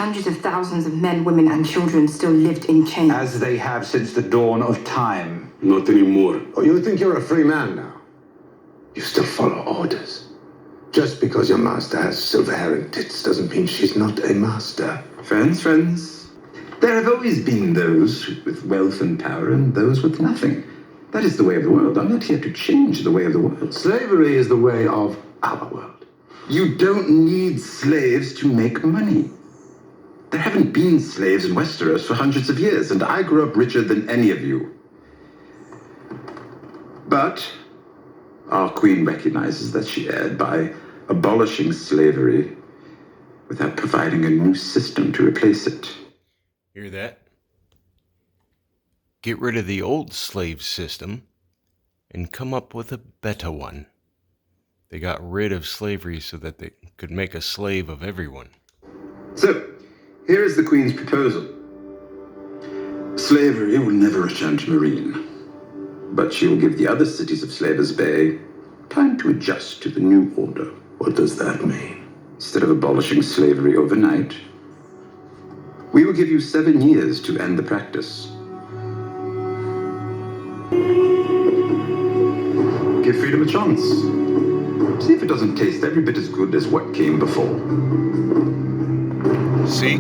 hundreds of thousands of men, women, and children still lived in chains. As they have since the dawn of time. Not anymore. Oh, you think you're a free man now? You still follow orders. Just because your master has silver hair and tits doesn't mean she's not a master. Friends. There have always been those with wealth and power and those with nothing. That is the way of the world. I'm not here to change the way of the world. Slavery is the way of our world. You don't need slaves to make money. There haven't been slaves in Westeros for hundreds of years, and I grew up richer than any of you. But our queen recognizes that she erred by abolishing slavery without providing a new system to replace it. Hear that? Get rid of the old slave system and come up with a better one. They got rid of slavery so that they could make a slave of everyone. So, here is the Queen's proposal. Slavery will never return to Marine, but she will give the other cities of Slavers Bay time to adjust to the new order. What does that mean? Instead of abolishing slavery overnight, we will give you 7 years to end the practice. Give freedom a chance. See if it doesn't taste every bit as good as what came before. See?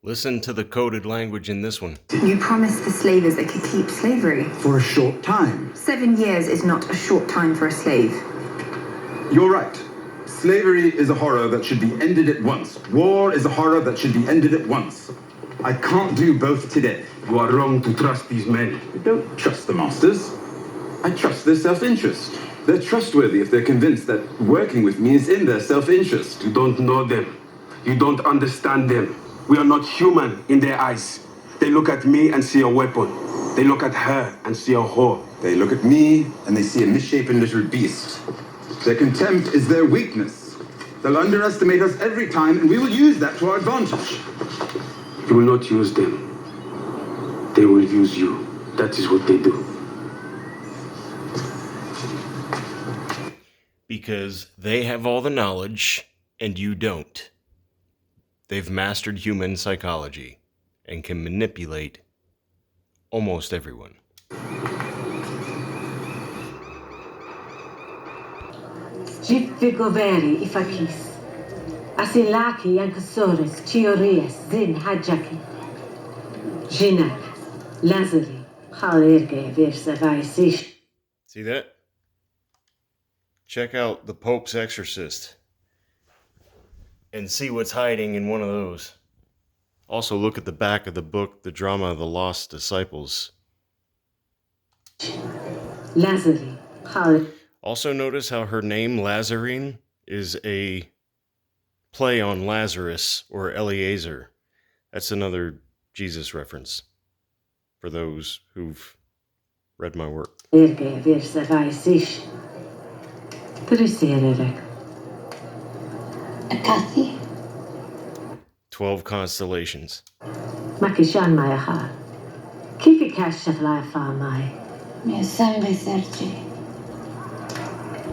Listen to the coded language in this one. You promised the slavers they could keep slavery. For a short time. 7 years is not a short time for a slave. You're right. Slavery is a horror that should be ended at once. War is a horror that should be ended at once. I can't do both today. You are wrong to trust these men. I don't trust the masters. I trust their self-interest. They're trustworthy if they're convinced that working with me is in their self-interest. You don't know them. You don't understand them. We are not human in their eyes. They look at me and see a weapon. They look at her and see a whore. They look at me and they see a misshapen little beast. Their contempt is their weakness. They'll underestimate us every time, and we will use that to our advantage. You will not use them. They will use you. That is what they do. Because they have all the knowledge and you don't. They've mastered human psychology and can manipulate almost everyone. Goveri ifakis. Asilaki yankasores chiorias zin hajaki. Jinak Lazari Halirge Versavaisish. See that? Check out The Pope's Exorcist and see what's hiding in one of those. Also look at the back of the book, The Drama of the Lost Disciples. Lazari Hal. Also notice how her name, Lazarine, is a play on Lazarus or Eliezer. That's another Jesus reference for those who've read my work. 12 constellations. Makishan Mayaha. Kiki Kashaf Lafa Mai.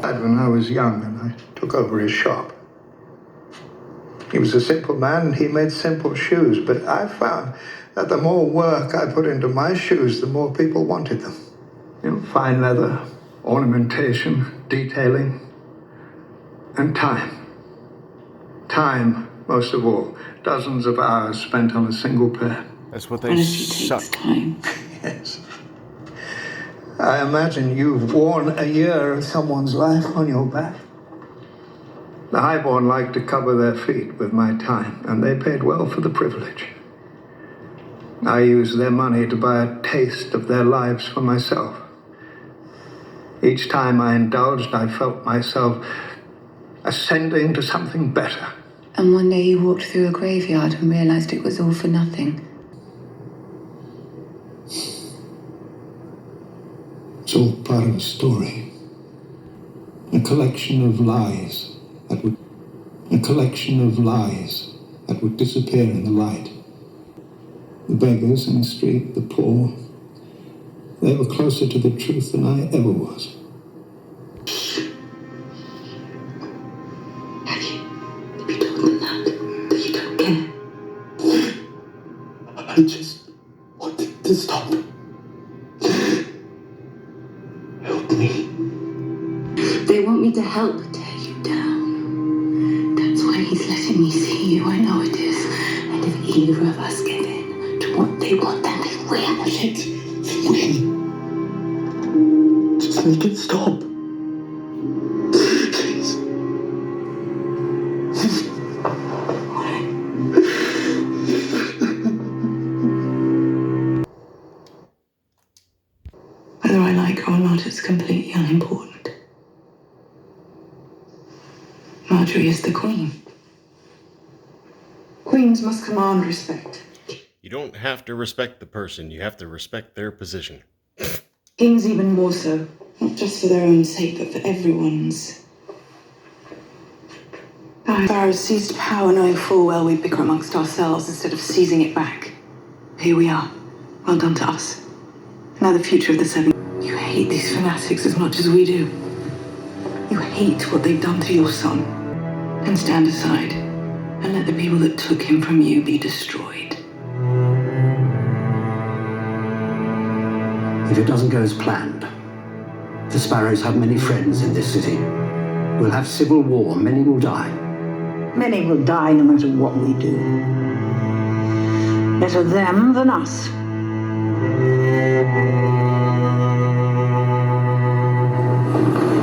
When I was young and I took over his shop. He was a simple man and he made simple shoes, but I found that the more work I put into my shoes, the more people wanted them. You know, fine leather, ornamentation, detailing, and time. Time, most of all. Dozens of hours spent on a single pair. That's what they suck. Time. Yes. I imagine you've worn a year of someone's life on your back. The highborn liked to cover their feet with my time, and they paid well for the privilege. I used their money to buy a taste of their lives for myself. Each time I indulged, I felt myself ascending to something better. And one day you walked through a graveyard and realized it was all for nothing. It's all part of a story. A collection of lies that would disappear in the light. The beggars in the street, the poor, they were closer to the truth than I ever was. I just wanted to stop. Help me. They want me to help tear you down. That's why he's letting me see you. I know it is. And if either of us get in to what they want, then they win. Shit. Win. Just make it stop. Please. Whether I like her or not, it's completely unimportant. Marjorie is the queen. Queens must command respect. You don't have to respect the person, you have to respect their position. Kings even more so. Not just for their own sake, but for everyone's. Our pharaohs seized power knowing full well we'd bicker amongst ourselves instead of seizing it back. Here we are. Well done to us. Now the future of the Seven. You hate these fanatics as much as we do. You hate what they've done to your son. And stand aside and let the people that took him from you be destroyed. If it doesn't go as planned, the Sparrows have many friends in this city. We'll have civil war, many will die. Many will die no matter what we do. Better them than us.